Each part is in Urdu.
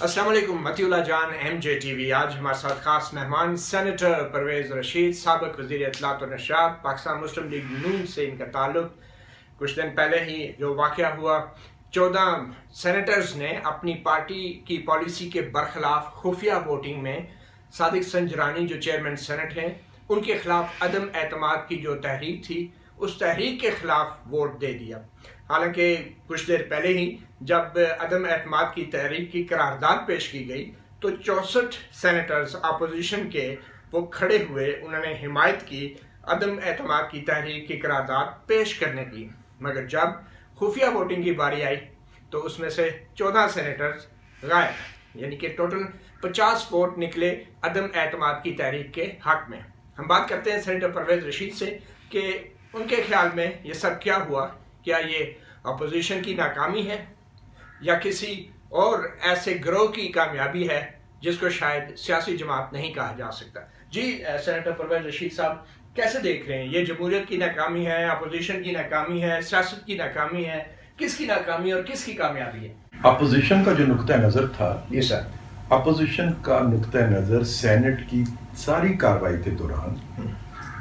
السلام علیکم متی اللہ جان ایم جے ٹی وی. آج ہمارے ساتھ خاص مہمان سینیٹر پرویز رشید، سابق وزیر اطلاعات و نشریات، پاکستان مسلم لیگ نون سے ان کا تعلق. کچھ دن پہلے ہی جو واقعہ ہوا، 14 سینیٹرز نے اپنی پارٹی کی پالیسی کے برخلاف خفیہ ووٹنگ میں صادق سنجرانی جو چیئرمین سینٹ ہیں ان کے خلاف عدم اعتماد کی جو تحریک تھی اس تحریک کے خلاف ووٹ دے دیا. حالانکہ کچھ دیر پہلے ہی جب عدم اعتماد کی تحریک کی قرارداد پیش کی گئی تو 64 سینیٹرز اپوزیشن کے وہ کھڑے ہوئے، انہوں نے حمایت کی عدم اعتماد کی تحریک کی قرارداد پیش کرنے کی. مگر جب خفیہ ووٹنگ کی باری آئی تو اس میں سے 14 سینیٹرز غائب، یعنی کہ ٹوٹل 50 ووٹ نکلے عدم اعتماد کی تحریک کے حق میں. ہم بات کرتے ہیں سینیٹر پرویز رشید سے کہ ان کے خیال میں یہ سب کیا ہوا. کیا یہ اپوزیشن کی ناکامی ہے یا کسی اور ایسے گروہ کی کامیابی ہے جس کو شاید سیاسی جماعت نہیں کہا جا سکتا؟ جی سینیٹر پرویز رشید صاحب، کیسے دیکھ رہے ہیں یہ جمہوریت کی ناکامی ہے، اپوزیشن کی ناکامی ہے، سیاست کی ناکامی ہے؟ کس کی ناکامی اور کس کی کامیابی ہے؟ اپوزیشن کا جو نقطہ نظر تھا، جی سر، اپوزیشن کا نقطہ نظر سینٹ کی ساری کارروائی کے دوران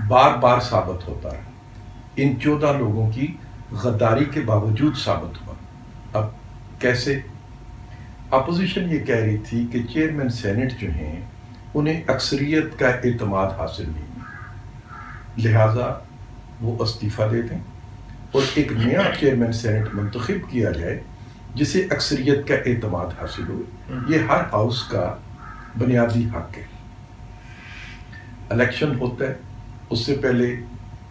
بار بار ثابت ہوتا ہے. ان 14 لوگوں کی غداری کے باوجود ثابت ہوا. اب کیسے؟ اپوزیشن یہ کہہ رہی تھی کہ چیئرمین سینٹ جو ہیں انہیں اکثریت کا اعتماد حاصل نہیں، لہٰذا وہ استعفیٰ دے دیں اور ایک نیا چیئرمین سینٹ منتخب کیا جائے جسے اکثریت کا اعتماد حاصل ہو. یہ ہر ہاؤس کا بنیادی حق ہے. الیکشن ہوتا ہے، اس سے پہلے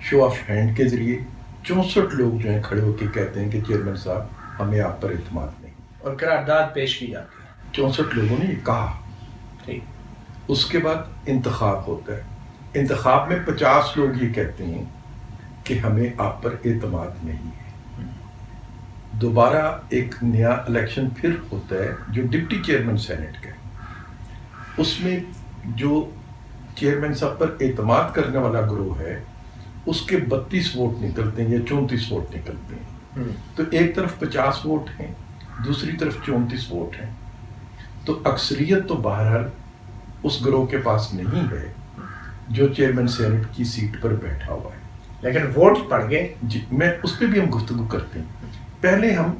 شو آف ہینڈ کے ذریعے 64 لوگ جو ہیں کھڑے ہو کے کہتے ہیں کہ چیئرمین صاحب ہمیں آپ پر اعتماد نہیں، اور قرارداد پیش کی جاتی ہے. 64 لوگوں نے یہ کہا. ٹھیک. اس کے بعد انتخاب ہوتا ہے. انتخاب میں 50 لوگ یہ کہتے ہیں کہ ہمیں آپ پر اعتماد نہیں ہے. دوبارہ ایک نیا الیکشن پھر ہوتا ہے جو ڈپٹی چیئرمین سینٹ کا ہے. اس میں جو چیئرمین صاحب پر اعتماد کرنے والا گروہ ہے اس کے 32 ووٹ نکلتے ہیں یا 34 ووٹ نکلتے ہیں. تو ایک طرف 50 ووٹ ہیں، دوسری طرف 34 ووٹ ہیں. تو اکثریت تو بہرحال اس گروہ کے پاس نہیں ہے جو چیئرمین سینٹ کی سیٹ پر بیٹھا ہوا ہے. لیکن ووٹ پڑ گئے. جی، میں اس پہ بھی ہم گفتگو کرتے ہیں. پہلے ہم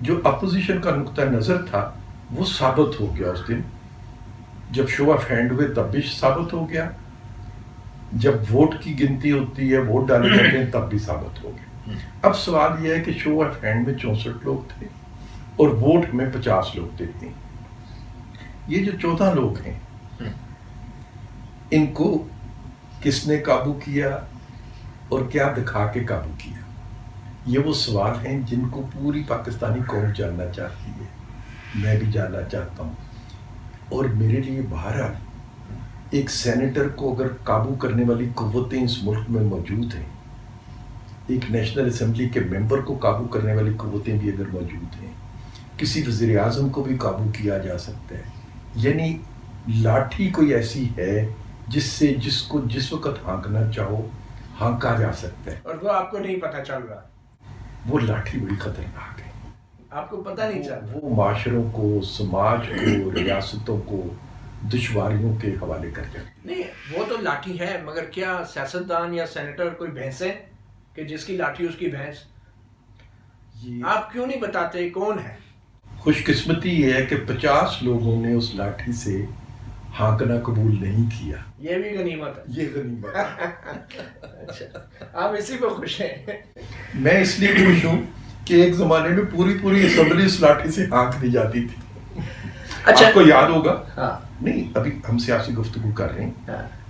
جو اپوزیشن کا نقطہ نظر تھا وہ ثابت ہو گیا. اس دن جب شو آف ہینڈ ہوئے تب بھی ثابت ہو گیا، جب ووٹ کی گنتی ہوتی ہے، ووٹ ڈالے جاتے ہیں تب بھی ثابت ہو گیا. اب سوال یہ ہے کہ شو آف ہینڈ میں 64 لوگ تھے اور ووٹ میں 50 لوگ دیتے ہیں. یہ جو 14 لوگ ہیں ان کو کس نے قابو کیا اور کیا دکھا کے قابو کیا؟ یہ وہ سوال ہیں جن کو پوری پاکستانی قوم جاننا چاہتی ہے. میں بھی جاننا چاہتا ہوں. اور میرے لیے بہرحال ایک سینیٹر کو اگر قابو کرنے والی قوتیں اس ملک میں موجود ہیں، ایک نیشنل اسمبلی کے ممبر کو قابو کرنے والی قوتیں بھی اگر موجود ہیں، کسی وزیر اعظم کو بھی قابو کیا جا سکتا ہے. یعنی لاٹھی کوئی ایسی ہے جس کو جس وقت ہانکنا چاہو ہانکا جا سکتا ہے. اور وہ آپ کو نہیں پتہ چل رہا. وہ لاٹھی بڑی خطرناک ہے. آپ کو پتہ نہیں چل رہا. وہ معاشروں کو، سماج کو، ریاستوں کو دشواریوں کے حوالے کر جائے. نہیں، وہ تو لاٹھی ہے، مگر کیا سیاستدان یا سینیٹر کوئی بھینس ہے کہ جس کی لاٹھی اس کی بھینس؟ آپ کیوں نہیں بتاتے کون ہے؟ خوش قسمتی یہ ہے کہ 50 لوگوں نے اس لاٹھی سے ہانکنا قبول نہیں کیا. یہ بھی غنیمت ہے. یہ غنیمت ہے. اچھا، آپ اسی پہ خوش ہیں. میں اس لیے خوش ہوں کہ ایک زمانے میں پوری اسمبلی اس لاٹھی سے ہانک دی جاتی تھی. اچھا، آپ کو یاد ہوگا. ہاں. نہیں، ابھی ہم سیاسی گفتگو کر رہے ہیں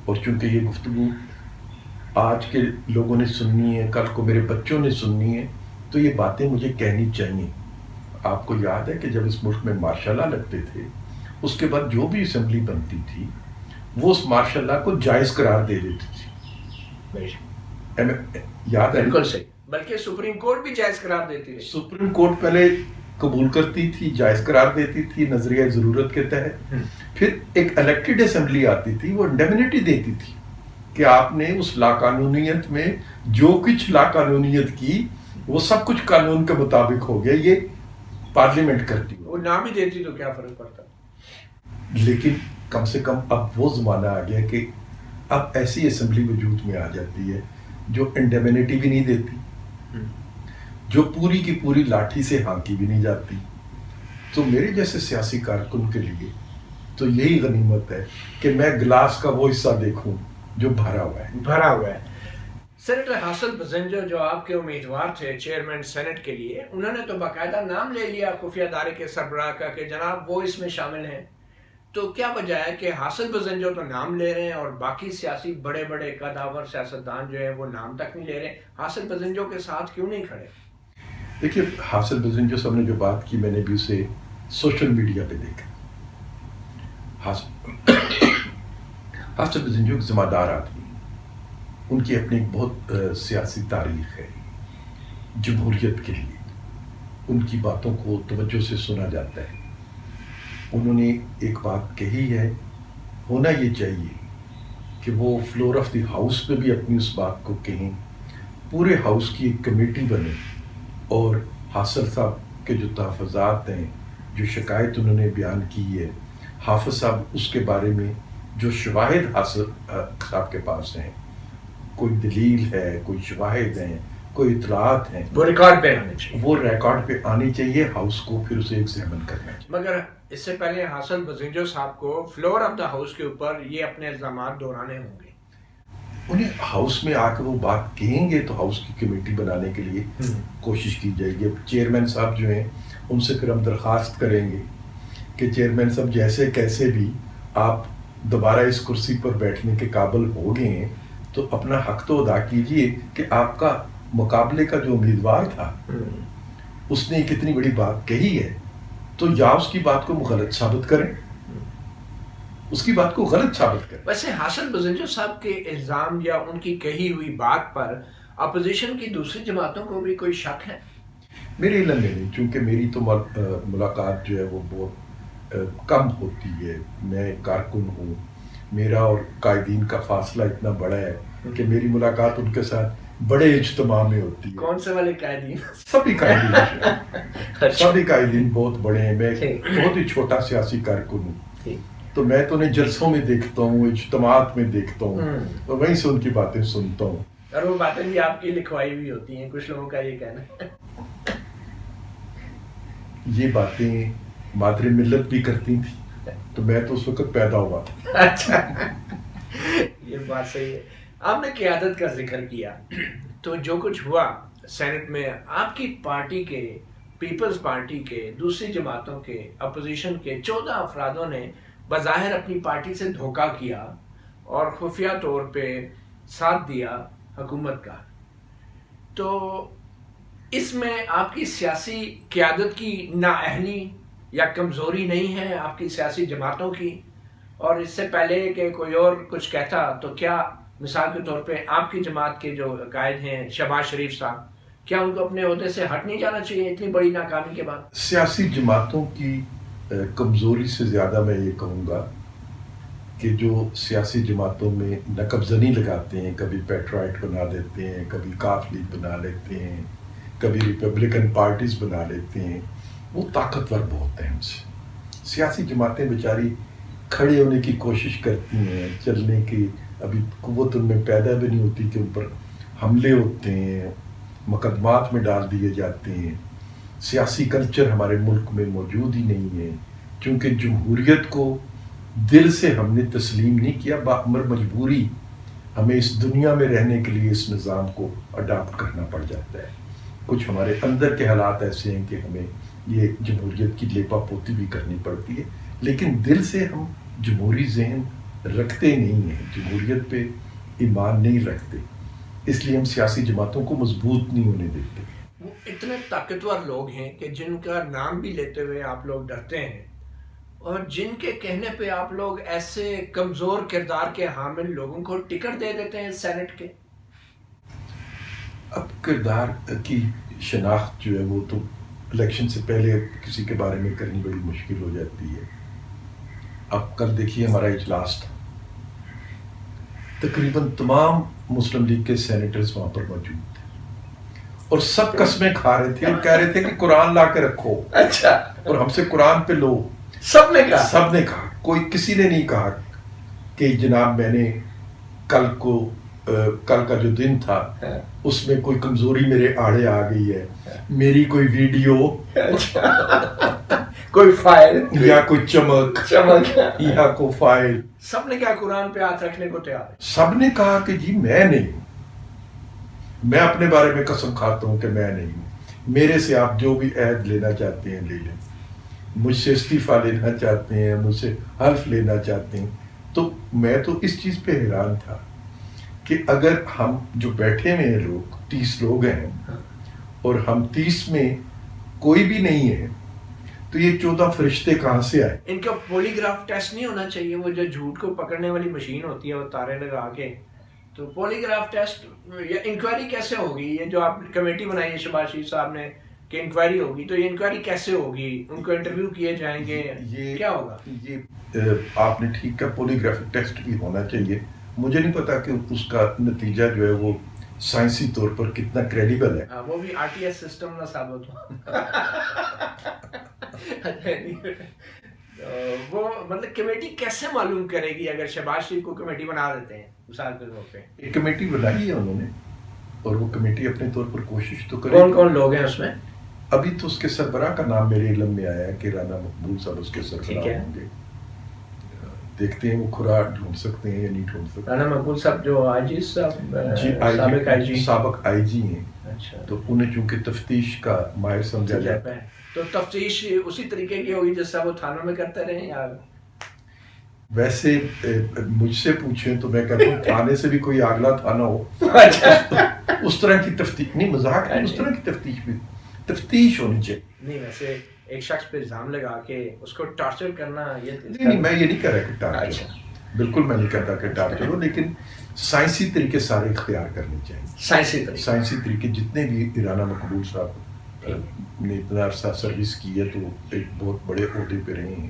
اور چونکہ یہ گفتگو آج کے لوگوں نے سننی ہے، کل کو میرے بچوں نے سننی ہے، تو یہ باتیں مجھے کہنی چاہیے. آپ کو یاد ہے کہ جب اس ملک میں مارشل لا لگتے تھے اس کے بعد جو بھی اسمبلی بنتی تھی وہ اس مارشل لا کو جائز قرار دے دیتی تھی. یاد ہے؟ بالکل صحیح. بلکہ سپریم کورٹ بھی جائز قرار دیتی تھی. سپریم کورٹ پہلے قبول کرتی تھی، جائز قرار دیتی تھی نظریہ ضرورت کے تحت. پھر ایک الیکٹڈ اسمبلی آتی تھی، وہ انڈیمنیٹی دیتی تھی کہ آپ نے اس لاقانونیت میں جو کچھ لاقانونیت کی وہ سب کچھ قانون کے مطابق ہو گیا. یہ پارلیمنٹ کرتی. وہ نہ بھی دیتی تو کیا فرق پڑتا؟ لیکن کم سے کم اب وہ زمانہ آ گیا کہ اب ایسی اسمبلی وجود میں آ جاتی ہے جو انڈیمنیٹی بھی نہیں دیتی، جو پوری کی پوری لاٹھی سے ہانکی بھی نہیں جاتی. تو میرے جیسے سیاسی کارکن کے لیے تو یہی غنیمت ہے کہ میں گلاس کا وہ حصہ دیکھوں جو بھرا ہوا ہے. سینیٹر حاصل بزنجو جو آپ کے امیدوار تھے چیئرمین سینٹ کے لیے، انہوں نے تو باقاعدہ نام لے لیا خفیہ ادارے کے سربراہ کا کہ جناب وہ اس میں شامل ہیں. تو کیا وجہ ہے کہ حاصل بزنجو تو نام لے رہے ہیں اور باقی سیاسی بڑے بڑے قداور سیاستدان جو ہیں وہ نام تک نہیں لے رہے، حاصل بزنجو کے ساتھ کیوں نہیں کھڑے؟ دیکھیے حاصل بزنجو صاحب نے جو بات کی میں نے بھی اسے سوشل میڈیا پہ دیکھا. حاصل بزنجو ایک ذمہ دار آدمی، ان کی اپنی بہت سیاسی تاریخ ہے. جمہوریت کے لیے ان کی باتوں کو توجہ سے سنا جاتا ہے. انہوں نے ایک بات کہی ہے، ہونا یہ چاہیے کہ وہ فلور آف دی ہاؤس پہ بھی اپنی اس بات کو کہیں، پورے ہاؤس کی ایک کمیٹی بنے اور حاصل صاحب کے جو تحفظات ہیں، جو شکایت انہوں نے بیان کی ہے، حافظ صاحب اس کے بارے میں جو شواہد حاصل صاحب کے پاس ہیں، کوئی دلیل ہے، کوئی شواہد ہیں، کوئی اطلاعات ہیں، وہ ریکارڈ پہ آنے چاہیے. وہ ریکارڈ پہ آنی چاہیے. ہاؤس کو پھر اسے ایگزامن کرنا چاہیے. مگر اس سے پہلے حاصل بزنجو صاحب کو فلور آف دا ہاؤس کے اوپر یہ اپنے الزامات دہرانے ہوں گے. انہیں ہاؤس میں آ کر وہ بات کہیں گے تو ہاؤس کی کمیٹی بنانے کے لیے کوشش کی جائے گی. چیئرمین صاحب جو ہیں ان سے پھر ہم درخواست کریں گے کہ چیئرمین صاحب جیسے کیسے بھی آپ دوبارہ اس کرسی پر بیٹھنے کے قابل ہو گئے ہیں تو اپنا حق تو ادا کیجئے کہ آپ کا مقابلے کا جو امیدوار تھا اس نے کتنی بڑی بات کہی ہے تو یا اس کی بات کو غلط ثابت کریں، اس کی بات کو غلط ثابت کریں. ویسے حاصل بزنجو صاحب کے الزام یا ان کی کہی ہوئی بات پر اپوزیشن کی دوسری جماعتوں کو بھی کوئی شک ہے؟ میرے علم میں نہیں، چونکہ میری تو ملاقات جو ہے وہ بہت کم ہوتی ہے. میں کارکن ہوں، میرا اور قائدین کا فاصلہ اتنا بڑا ہے کہ میری ملاقات ان کے ساتھ بڑے اجتماع میں ہوتی ہے. کون سے والے قائدین؟ سبھی قائدین سبھی قائدین بہت بڑے ہیں. میں بہت ہی چھوٹا سیاسی کارکن ہوں تو میں تو انہیں جلسوں میں دیکھتا ہوں، اجتماعات میں دیکھتا ہوں اور وہیں سے ان کی باتیں سنتا ہوں. اور وہ باتیں بھی آپ کی لکھوائی ہوئی ہوتی ہیں، کچھ لوگوں کا یہ کہنا ہے. یہ باتیں مادر ملت بھی کرتی تھی تو میں تو اس وقت پیدا ہوا تھا. اچھا، یہ بات صحیح ہے. آپ نے قیادت کا ذکر کیا تو جو کچھ ہوا سینٹ میں، آپ کی پارٹی کے، پیپلز پارٹی کے، دوسری جماعتوں کے، اپوزیشن کے 14 افرادوں نے بظاہر اپنی پارٹی سے دھوکہ کیا اور خفیہ طور پہ ساتھ دیا حکومت کا. تو اس میں آپ کی سیاسی قیادت کی نااہلی یا کمزوری نہیں ہے آپ کی سیاسی جماعتوں کی؟ اور اس سے پہلے کہ کوئی اور کچھ کہتا تو کیا مثال کے طور پہ آپ کی جماعت کے جو قائد ہیں شہباز شریف صاحب، کیا ان کو اپنے عہدے سے ہٹ نہیں جانا چاہیے اتنی بڑی ناکامی کے بعد؟ سیاسی جماعتوں کی کمزوری سے زیادہ میں یہ کہوں گا کہ جو سیاسی جماعتوں میں نقب زنی لگاتے ہیں، کبھی پیٹرائٹ بنا دیتے ہیں، کبھی کاف لیگ بنا لیتے ہیں، کبھی ریپبلکن پارٹیز بنا لیتے ہیں، وہ طاقتور بہت ہیں. ہم سے سیاسی جماعتیں بیچاری کھڑے ہونے کی کوشش کرتی ہیں، چلنے کی ابھی قوت ان میں پیدا بھی نہیں ہوتی کہ ان پر حملے ہوتے ہیں، مقدمات میں ڈال دیے جاتے ہیں. سیاسی کلچر ہمارے ملک میں موجود ہی نہیں ہے کیونکہ جمہوریت کو دل سے ہم نے تسلیم نہیں کیا، بامر مجبوری ہمیں اس دنیا میں رہنے کے لیے اس نظام کو اڈاپٹ کرنا پڑ جاتا ہے. کچھ ہمارے اندر کے حالات ایسے ہیں کہ ہمیں یہ جمہوریت کی لیپا پوتی بھی کرنی پڑتی ہے، لیکن دل سے ہم جمہوری ذہن رکھتے نہیں ہیں، جمہوریت پہ ایمان نہیں رکھتے، اس لیے ہم سیاسی جماعتوں کو مضبوط نہیں ہونے دیتے. وہ اتنے طاقتور لوگ ہیں کہ جن کا نام بھی لیتے ہوئے آپ لوگ ڈرتے ہیں، اور جن کے کہنے پہ آپ لوگ ایسے کمزور کردار کے حامل لوگوں کو ٹکٹ دے دیتے ہیں سینٹ کے. اب کردار کی شناخت جو ہے وہ تو الیکشن سے پہلے کسی کے بارے میں کرنی بڑی مشکل ہو جاتی ہے. اب کل دیکھیے ہمارا اجلاس تھا، تقریباً تمام مسلم لیگ کے سینیٹرز وہاں پر موجود تھے اور سب قسمیں کھا رہے تھے اور کہہ رہے تھے کہ قرآن لا کے رکھو. اچھا. اور ہم سے قرآن پہ لو. سب نے کہا؟ سب نے کہا، کوئی کسی نے نہیں کہا کہ جناب میں نے کل کا جو دن تھا اس میں کوئی کمزوری میرے آڑے آ گئی ہے، میری کوئی ویڈیو کوئی فائل یا کوئی چمک یا کوئی فائل. سب نے کہا قرآن پہ ہاتھ رکھنے کو تیار ہے. سب نے کہا کہ جی میں نہیں ہوں، میں اپنے بارے میں قسم کھاتا ہوں کہ میں نہیں ہوں. میرے سے آپ جو بھی عہد لینا چاہتے ہیں لے لیں، مجھ سے استعفیٰ لینا چاہتے ہیں، مجھ سے حلف لینا چاہتے ہیں. تو میں تو اس چیز پہ حیران تھا کہ اگر ہم جو بیٹھے ہوئے ہیں لوگ 30 لوگ ہیں اور ہم 30 میں کوئی بھی نہیں ہے تو یہ 14 فرشتے کہاں سے آئے؟ ان کا پولی گراف ٹیسٹ نہیں ہونا چاہیے؟ وہ جو جھوٹ کو پکڑنے والی مشین ہوتی ہے وہ تارے لگا کے، تو پولی گراف ٹیسٹ یا انکوائری کیسے ہوگی؟ یہ جو آپ کمیٹی بنائی ہے شہباز شریف صاحب نے کہ انکوائری ہوگی، تو یہ انکوائری کیسے ہوگی؟ ان کو انٹرویو کیے جائیں گے؟ کیا ہوگا؟ یہ آپ نے ٹھیک کہا، پولیگرافک ٹیسٹ بھی ہونا چاہیے. مجھے نہیں پتا کہ اس کا نتیجہ جو ہے وہ سائنسی طور پر کتنا کریڈیبل ہے. وہ بھی RTS سسٹم نہ ثابت ہو. وہ مطلب کمیٹی کیسے معلوم کرے گی اگر شہباز شریف کو کمیٹی بنا دیتے ہیں مثال کے طور پہ؟ ایک کمیٹی بنائی ہے انہوں نے اور وہ کمیٹی اپنے طور پر کوشش تو کرے. کون کون لوگ ہیں اس میں؟ ابھی تو اس کے سربراہ کا نام میرے علم میں آیا ہے کہ رانا مقبول صاحب اس کے سربراہ ہوں گے. دیکھتے ہیں وہ کھرا ڈھونڈ سکتے ہیں یا نہیں ڈھونڈ سکتے. رانا مقبول صاحب جو آئی جی سابق آئی جی ہیں. اچھا. تو انہیں چونکہ تفتیش کا ماہر سمجھا جاتا ہے. تو تفتیش اسی طریقے کی ہوگی جیسا وہ تھانوں میں کرتے رہے یا؟ ویسے مجھ سے پوچھیں تو میں کہتا ہوں تھانے سے بھی کوئی اگلا تھانہ ہو اس طرح کی تفتیش نہیں، مذاق نہیں، اس طرح کی تفتیش ہونی چاہیے. نہیں ویسے ایک شخص پہ الزام لگا کے اس کو ٹارچر کرنا یہ نہیں، میں یہ نہیں کہہ رہا کہ ٹارچر، بالکل میں نہیں کہتا کہ ٹارچر ہو، لیکن سائنسی طریقے سارے اختیار کرنے چاہیے. سائنسی طریقے جتنے بھی رانا مقبول صاحب نے اتنا عرصہ سروس کی ہے تو ایک بہت بڑے عہدے پہ رہے ہیں،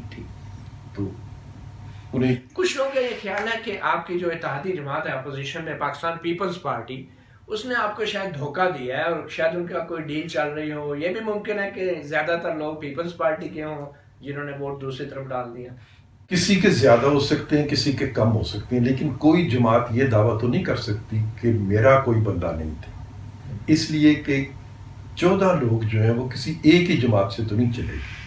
تو انہیں کچھ لوگوں کا یہ خیال ہے کہ آپ کی جو اتحادی جماعت ہے اپوزیشن میں پاکستان پیپلز پارٹی، اس نے آپ کو شاید دھوکہ دیا ہے اور شاید ان کا کوئی ڈیل چل رہی ہو. یہ بھی ممکن ہے کہ زیادہ تر لوگ پیپلز پارٹی کے ہوں جنہوں نے ووٹ دوسری طرف ڈال دیا. کسی کے زیادہ ہو سکتے ہیں، کسی کے کم ہو سکتے ہیں، لیکن کوئی جماعت یہ دعویٰ تو نہیں کر سکتی کہ میرا کوئی بندہ نہیں تھا. اس لیے کہ 14 لوگ جو ہیں وہ کسی ایک ہی جماعت سے تو نہیں چلے گئے.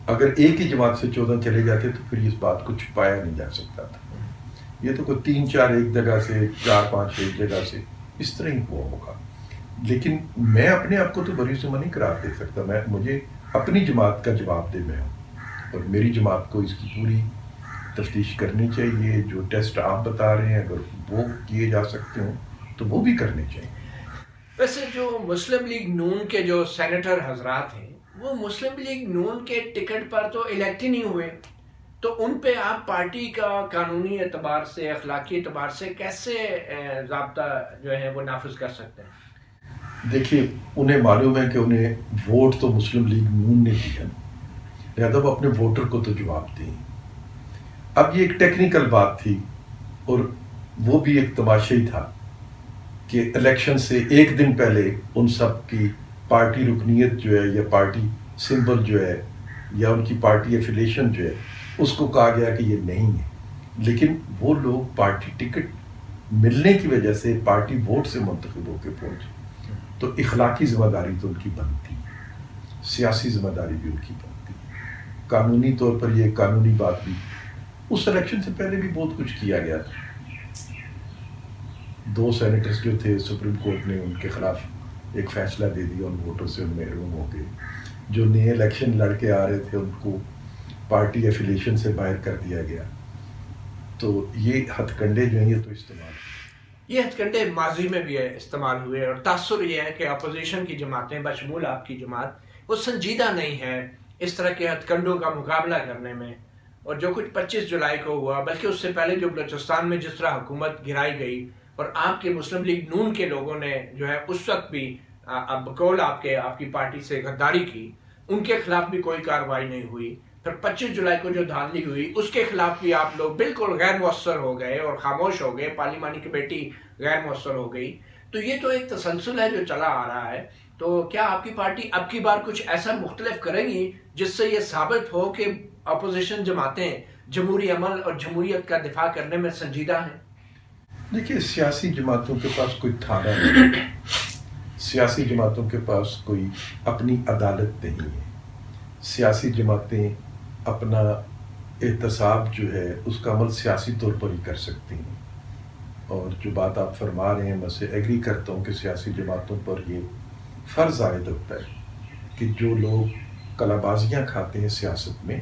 اگر ایک ہی جماعت سے 14 چلے جاتے تو پھر اس بات کو چھپایا نہیں جا سکتا تھا. یہ تو کوئی 3-4 ایک جگہ سے، 4-5 ایک جگہ سے، اس طرح ہی ہوا ہوگا. لیکن میں اپنے آپ کو تو بری سے نہیں قرار دے سکتا. مجھے اپنی جماعت کا جواب دے میں ہوں اور میری جماعت کو اس کی پوری تفتیش کرنی چاہیے. جو ٹیسٹ آپ بتا رہے ہیں اگر وہ کیے جا سکتے ہوں تو وہ بھی کرنے چاہیے. ویسے جو مسلم لیگ نون کے جو سینیٹر حضرات ہیں وہ مسلم لیگ نون کے ٹکٹ پر تو الیکٹ ہی نہیں ہوئے، تو ان پہ آپ پارٹی کا قانونی اعتبار سے، اخلاقی اعتبار سے کیسے ضابطہ جو ہے وہ نافذ کر سکتے ہیں؟ دیکھیے انہیں معلوم ہے کہ انہیں ووٹ تو مسلم لیگ نون نے دیا، لہذا وہ اپنے ووٹر کو تو جواب دیں. اب یہ ایک ٹیکنیکل بات تھی اور وہ بھی ایک تماشا ہی تھا کہ الیکشن سے ایک دن پہلے ان سب کی پارٹی رکنیت جو ہے یا پارٹی سمبل جو ہے یا ان کی پارٹی ایفیلیشن جو ہے اس کو کہا گیا کہ یہ نہیں ہے. لیکن وہ لوگ پارٹی ٹکٹ ملنے کی وجہ سے پارٹی ووٹ سے منتخب ہو کے پہنچے، تو اخلاقی ذمہ داری تو ان کی بنتی ہے، سیاسی ذمہ داری بھی ان کی بنتی ہے. قانونی طور پر یہ قانونی بات بھی، اس الیکشن سے پہلے بھی بہت کچھ کیا گیا تھا. 2 سینیٹرز جو تھے سپریم کورٹ نے ان کے خلاف ایک فیصلہ دے دیا، ان ووٹوں سے ان محروم ہو گئے. جو نئے الیکشن لڑ کے آ رہے تھے ان کو پارٹی ایفیلیشن سے باہر کر دیا گیا. تو یہ ہتھ کنڈے جو ہیں یہ تو استعمال، یہ ہتھ کنڈے ماضی میں بھی استعمال ہوئے، اور تاثر یہ ہے کہ اپوزیشن کی جماعتیں بشمول آپ کی جماعت وہ سنجیدہ نہیں ہے اس طرح کے ہتھ کنڈوں کا مقابلہ کرنے میں. اور جو کچھ 25 جولائی کو ہوا، بلکہ اس سے پہلے جو بلوچستان میں جس طرح حکومت گرائی گئی اور آپ کے مسلم لیگ نون کے لوگوں نے جو ہے اس وقت بھی بقول آپ کی پارٹی سے غداری کی، ان کے خلاف بھی کوئی کارروائی نہیں ہوئی. پھر 25 جولائی کو جو دھاندلی ہوئی اس کے خلاف بھی آپ لوگ بالکل غیر مؤثر ہو گئے اور خاموش ہو گئے، پارلیمانی کمیٹی غیر مؤثر ہو گئی. تو یہ تو ایک تسلسل ہے جو چلا آ رہا ہے. تو کیا آپ کی پارٹی اب کی بار کچھ ایسا مختلف کرے گی جس سے یہ ثابت ہو کہ اپوزیشن جماعتیں جمہوری عمل اور جمہوریت کا دفاع کرنے میں سنجیدہ ہیں؟ دیکھیے سیاسی جماعتوں کے پاس کوئی تھانہ نہیں ہے، سیاسی جماعتوں کے پاس کوئی اپنی عدالت نہیں ہے، سیاسی جماعتیں اپنا احتساب جو ہے اس کا عمل سیاسی طور پر ہی کر سکتی ہیں، اور جو بات آپ فرما رہے ہیں میں سے ایگری کرتا ہوں کہ سیاسی جماعتوں پر یہ فرض عائد ہوتا ہے کہ جو لوگ کلا بازیاں کھاتے ہیں سیاست میں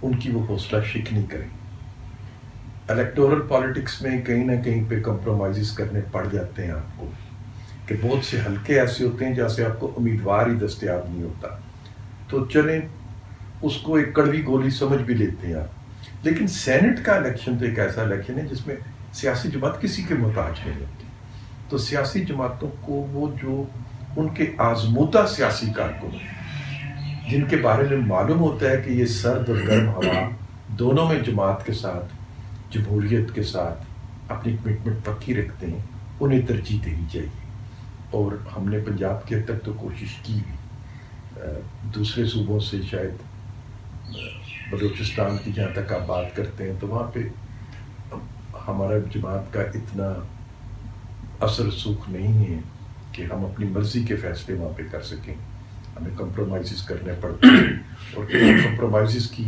ان کی وہ حوصلہ شکنی کریں۔ الیکٹورل پالیٹکس میں کہیں نہ کہیں پہ کمپرومائزز کرنے پڑ جاتے ہیں آپ کو، کہ بہت سے حلقے ایسے ہوتے ہیں جیسے آپ کو امیدوار ہی دستیاب نہیں ہوتا، تو چلیں اس کو ایک کڑوی گولی سمجھ بھی لیتے ہیں آپ۔ لیکن سینٹ کا الیکشن تو ایک ایسا الیکشن ہے جس میں سیاسی جماعت کسی کے محتاج نہیں ہوتی، تو سیاسی جماعتوں کو وہ جو ان کے آزمودہ سیاسی کارکن ہیں جن کے بارے میں معلوم ہوتا ہے کہ یہ سرد اور گرم ہوا دونوں میں جماعت کے ساتھ، جمہوریت کے ساتھ اپنی کمٹمنٹ پکی رکھتے ہیں، انہیں ترجیح دینی چاہیے۔ اور ہم نے پنجاب کے حد تک تو کوشش کی بھی، دوسرے صوبوں سے شاید بلوچستان کی جہاں تک آپ بات کرتے ہیں تو وہاں پہ ہمارا جماعت کا اتنا اثر رسوخ نہیں ہے کہ ہم اپنی مرضی کے فیصلے وہاں پہ کر سکیں، ہمیں کمپرومائزز کرنے پڑتے ہیں، اور کمپرومائزز کی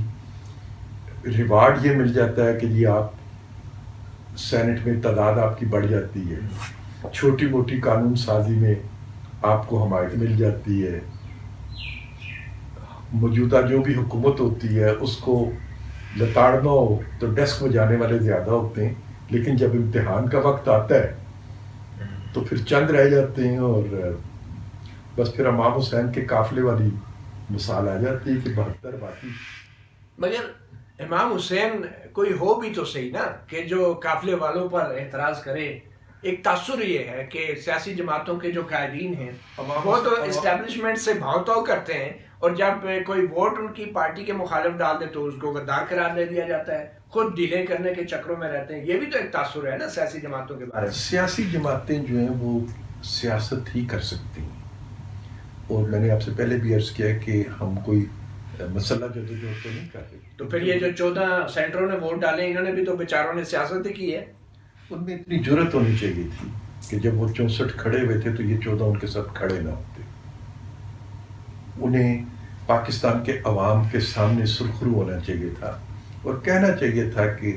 ریوارڈ یہ مل جاتا ہے کہ جی آپ سینٹ میں تعداد آپ کی بڑھ جاتی ہے، چھوٹی موٹی قانون سازی میں آپ کو حمایت مل جاتی ہے، موجودہ جو بھی حکومت ہوتی ہے اس کو لتاڑنا ہو تو ڈیسک میں جانے والے زیادہ ہوتے ہیں، لیکن جب امتحان کا وقت آتا ہے تو پھر چند رہ جاتے ہیں، اور بس پھر امام حسین کے قافلے والی مثال آ جاتی ہے کہ 72 باقی۔ مگر امام حسین کوئی ہو بھی تو صحیح نا کہ جو قافلے والوں پر اعتراض کرے۔ ایک تاثر یہ ہے کہ سیاسی جماعتوں کے جو قائدین ہیں وہ تو اسٹیبلشمنٹ سے بھاؤ تاؤ کرتے ہیں، اور جب کوئی ووٹ ان کی پارٹی کے مخالف ڈال دے تو اس کو غدار قرار دے دیا جاتا ہے، خود ڈیلے کرنے کے چکروں میں رہتے ہیں۔ یہ بھی تو ایک تاثر ہے نا سیاسی جماعتوں کے بارے میں۔ سیاسی جماعتیں جو ہیں وہ سیاست ہی کر سکتی ہیں، اور میں نے آپ سے پہلے بھی عرض کیا کہ ہم کوئی مسئلہ جدوجہد تو نہیں کر رہے۔ تو پھر یہ جو 14 سینٹروں نے ووٹ ڈالے انہوں نے بھی تو بیچاروں نے سیاست ہی کی ہے۔ ان میں اتنی جرت ہونی چاہیے تھی کہ جب وہ 64 کھڑے ہوئے تھے تو یہ 14 ان کے ساتھ کھڑے نہ ہوتے، انہیں پاکستان کے عوام کے سامنے سرخرو ہونا چاہیے تھا اور کہنا چاہیے تھا کہ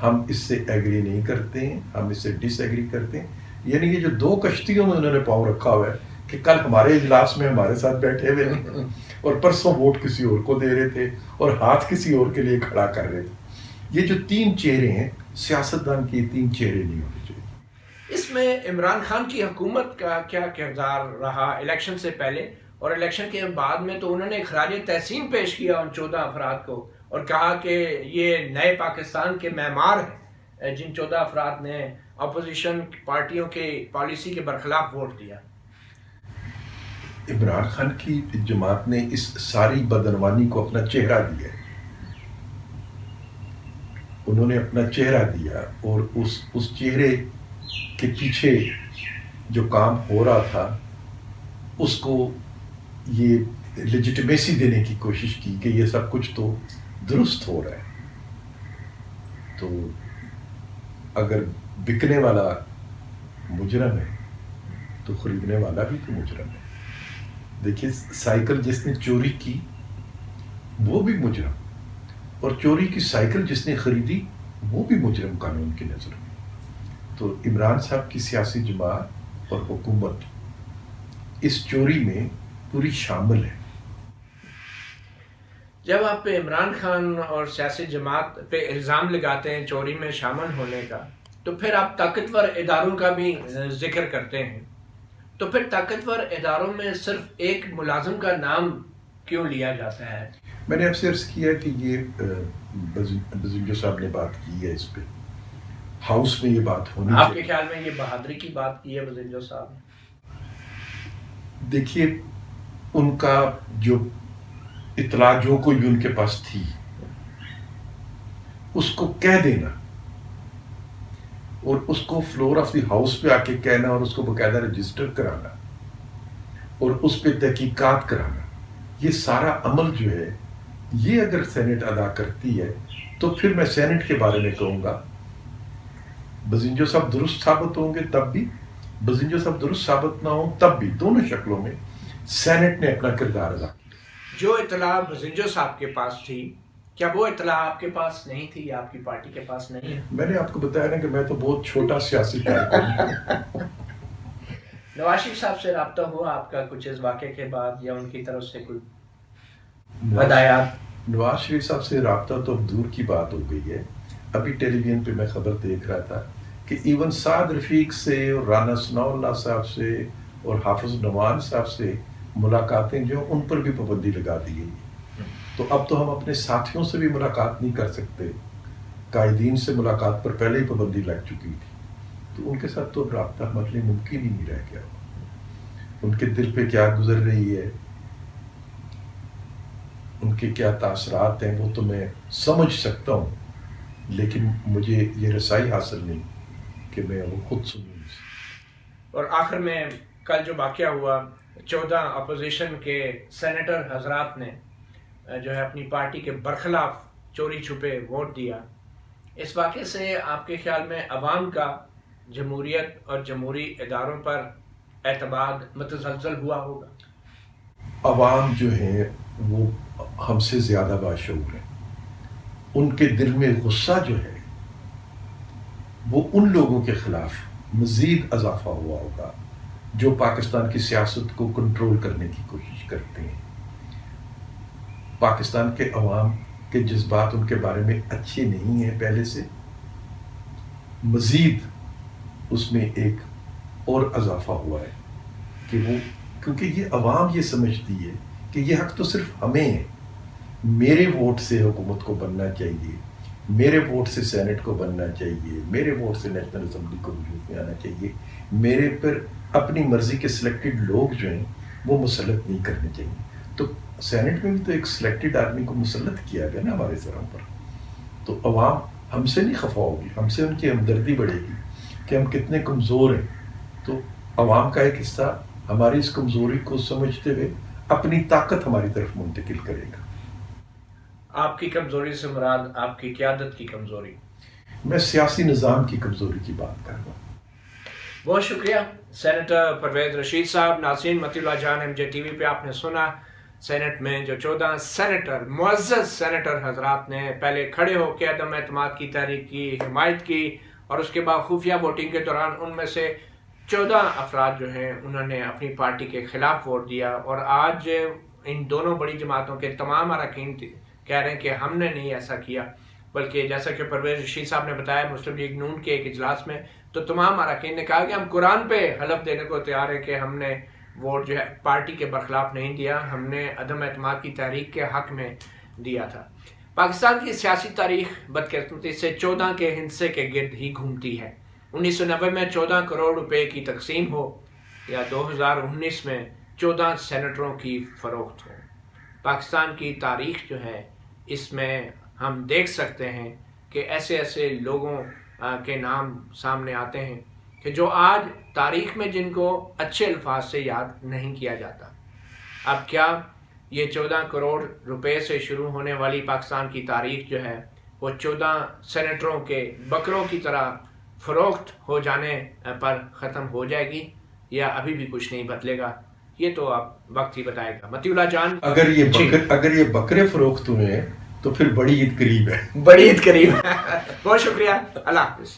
ہم اس سے ایگری نہیں کرتے ہیں، ہم اس سے ڈس ایگری کرتے ہیں۔ یعنی یہ جو 2 کشتیوں میں انہوں نے پاؤں رکھا ہوا ہے کہ کل ہمارے اجلاس میں ہمارے ساتھ بیٹھے ہوئے ہیں اور پرسوں ووٹ کسی اور کو دے رہے تھے اور ہاتھ کسی اور کے لیے کھڑا کر رہے تھے۔ یہ جو 3 چہرے ہیں، سیاستدان کے 3 چہرے نہیں ہونے چاہیے۔ اس میں عمران خان کی حکومت کا کیا کردار رہا الیکشن سے پہلے اور الیکشن کے بعد میں؟ تو انہوں نے خراج تحسین پیش کیا ان 14 افراد کو اور کہا کہ یہ نئے پاکستان کے معمار ہیں جن 14 افراد نے اپوزیشن پارٹیوں کے پالیسی کے برخلاف ووٹ دیا۔ عمران خان کی جماعت نے اس ساری بدعنوانی کو اپنا چہرہ دیا، انہوں نے اپنا چہرہ دیا، اور اس چہرے کے پیچھے جو کام ہو رہا تھا اس کو یہ لیجیٹمیسی دینے کی کوشش کی کہ یہ سب کچھ تو درست ہو رہا ہے۔ تو اگر بکنے والا مجرم ہے تو خریدنے والا بھی تو مجرم ہے۔ دیکھیے سائیکل جس نے چوری کی وہ بھی مجرم، اور چوری کی سائیکل جس نے خریدی وہ بھی مجرم قانون کی نظر میں۔ تو عمران صاحب کی سیاسی جماعت اور حکومت اس چوری میں پوری شامل ہے۔ جب آپ پہ عمران خان اور سیاسی جماعت پہ الزام لگاتے ہیں چوری میں شامل ہونے کا، تو پھر آپ طاقتور اداروں کا بھی ذکر کرتے ہیں، تو پھر طاقتور اداروں میں صرف ایک ملازم کا نام کیوں لیا جاتا ہے؟ میں نے آپ سے عرض کیا کہ یہ بزنجو صاحب نے بات کی ہے، اس پہ ہاؤس میں یہ بات ہونی آپ کے چاہیے۔ خیال میں یہ بہادری کی بات کی ہے بزنجو صاحب نے؟ دیکھیے ان کا جو اطلاع جو کوئی بھی ان کے پاس تھی اس کو کہہ دینا اور اس کو فلور آف دی ہاؤس پہ آ کے کہنا اور اس کو باقاعدہ رجسٹر کرانا، اور اس پہ تحقیقات کرانا، یہ سارا عمل جو ہے یہ اگر سینٹ ادا کرتی ہے تو پھر میں سینٹ کے بارے میں کہوں گا بزنجو صاحب درست ثابت ہوں گے تب بھی، بزنجو صاحب درست ثابت نہ ہوں تب بھی، دونوں شکلوں میں سینٹ نے اپنا کردار ادا کیا۔ جو اطلاع بزنجو صاحب کے پاس تھی، کیا وہ اطلاع آپ کے پاس نہیں تھی یا آپ کی پارٹی کے پاس نہیں ہے؟ میں نے آپ کو بتایا نا کہ میں تو بہت چھوٹا سیاسی کارکن ہوں۔ نواز شریف صاحب سے رابطہ ہوا آپ کا کچھ اس واقعے کے بعد، یا ان کی طرف سے کوئی ہدایات؟ نواز شریف صاحب سے رابطہ تو دور کی بات ہو گئی ہے۔ ابھی ٹیلی ویژن پہ میں خبر دیکھ رہا تھا کہ ایون سعد رفیق سے اور رانا ثناء اللہ صاحب سے اور حافظ نعمان صاحب سے ملاقاتیں جو ان پر بھی پابندی لگا دی گئی ہے۔ تو اب تو ہم اپنے ساتھیوں سے بھی ملاقات نہیں کر سکتے، قائدین سے ملاقات پر پہلے ہی پابندی لگ چکی تھی، تو ان کے ساتھ تو رابطہ ہمارے لیے ممکن ہی نہیں رہ گیا۔ ان کے دل پہ کیا گزر رہی ہے، ان کے کیا تاثرات ہیں، وہ تو میں سمجھ سکتا ہوں، لیکن مجھے یہ رسائی حاصل نہیں کہ میں وہ خود سنوں۔ اور آخر میں کل جو واقعہ ہوا، 14 اپوزیشن کے سینیٹر حضرات نے جو ہے اپنی پارٹی کے برخلاف چوری چھپے ووٹ دیا، اس واقعے سے آپ کے خیال میں عوام کا جمہوریت اور جمہوری اداروں پر اعتماد متزلزل ہوا ہوگا؟ عوام جو ہیں وہ ہم سے زیادہ باشعور ہیں، ان کے دل میں غصہ جو ہے وہ ان لوگوں کے خلاف مزید اضافہ ہوا ہوگا جو پاکستان کی سیاست کو کنٹرول کرنے کی کوشش کرتے ہیں۔ پاکستان کے عوام کے جذبات ان کے بارے میں اچھے نہیں ہیں پہلے سے، مزید اس میں ایک اور اضافہ ہوا ہے کہ وہ، کیونکہ یہ عوام یہ سمجھتی ہے کہ یہ حق تو صرف ہمیں ہے، میرے ووٹ سے حکومت کو بننا چاہیے، میرے ووٹ سے سینٹ کو بننا چاہیے، میرے ووٹ سے نیشنل اسمبلی کو وجود میں آنا چاہیے، میرے پر اپنی مرضی کے سلیکٹڈ لوگ جو ہیں وہ مسلط نہیں کرنے چاہیے۔ تو سینٹ میں بھی تو ایک سلیکٹڈ آدمی کو مسلط کیا گیا نا ہمارے سروں پر، تو عوام ہم سے نہیں خفا ہوگی، ہم سے ان کی ہمدردی بڑھے گی کہ ہم کتنے کمزور ہیں۔ تو عوام کا ایک حصہ ہماری اس کمزوری کو سمجھتے ہوئے اپنی طاقت ہماری طرف منتقل کرے گا۔ آپ کی کمزوری سے مراد آپ کی قیادت کی کمزوری؟ میں سیاسی نظام کی کمزوری کی بات کر رہا ہوں۔ بہت شکریہ سینیٹر پرویز رشید صاحب۔ ناظرین، متی اللہ جان ایم جے ٹی وی پہ آپ نے سنا سینٹ میں جو 14 سینیٹر، معزز سینیٹر حضرات نے پہلے کھڑے ہو کے عدم اعتماد کی تحریک کی حمایت کی، اور اس کے بعد خفیہ ووٹنگ کے دوران ان میں سے 14 افراد جو ہیں انہوں نے اپنی پارٹی کے خلاف ووٹ دیا، اور آج ان دونوں بڑی جماعتوں کے تمام اراکین کہہ رہے ہیں کہ ہم نے نہیں ایسا کیا، بلکہ جیسا کہ پرویز رشید صاحب نے بتایا مسلم لیگ نون کے ایک اجلاس میں، تو تمام اراکین نے کہا کہ ہم قرآن پہ حلف دینے کو تیار ہیں کہ ہم نے ووٹ جو ہے پارٹی کے برخلاف نہیں دیا، ہم نے عدم اعتماد کی تحریک کے حق میں دیا تھا۔ پاکستان کی سیاسی تاریخ بدقسمتی سے 14 کے ہندسے کے گرد ہی گھومتی ہے۔ 1990 میں 14 کروڑ روپے کی تقسیم ہو یا 2019 میں 14 سینیٹروں کی فروخت ہو، پاکستان کی تاریخ جو ہے اس میں ہم دیکھ سکتے ہیں کہ ایسے ایسے لوگوں کے نام سامنے آتے ہیں کہ جو آج تاریخ میں جن کو اچھے الفاظ سے یاد نہیں کیا جاتا۔ اب کیا یہ 14 کروڑ روپے سے شروع ہونے والی پاکستان کی تاریخ جو ہے وہ 14 سینیٹروں کے بکروں کی طرح فروخت ہو جانے پر ختم ہو جائے گی، یا ابھی بھی کچھ نہیں بدلے گا؟ یہ تو اب وقت ہی بتائے گا۔ متی اللہ جان، اگر یہ بکرے فروخت ہوئے ہیں تو پھر بڑی عید قریب ہے، بڑی عید قریب ہے۔ بہت شکریہ، اللہ حافظ۔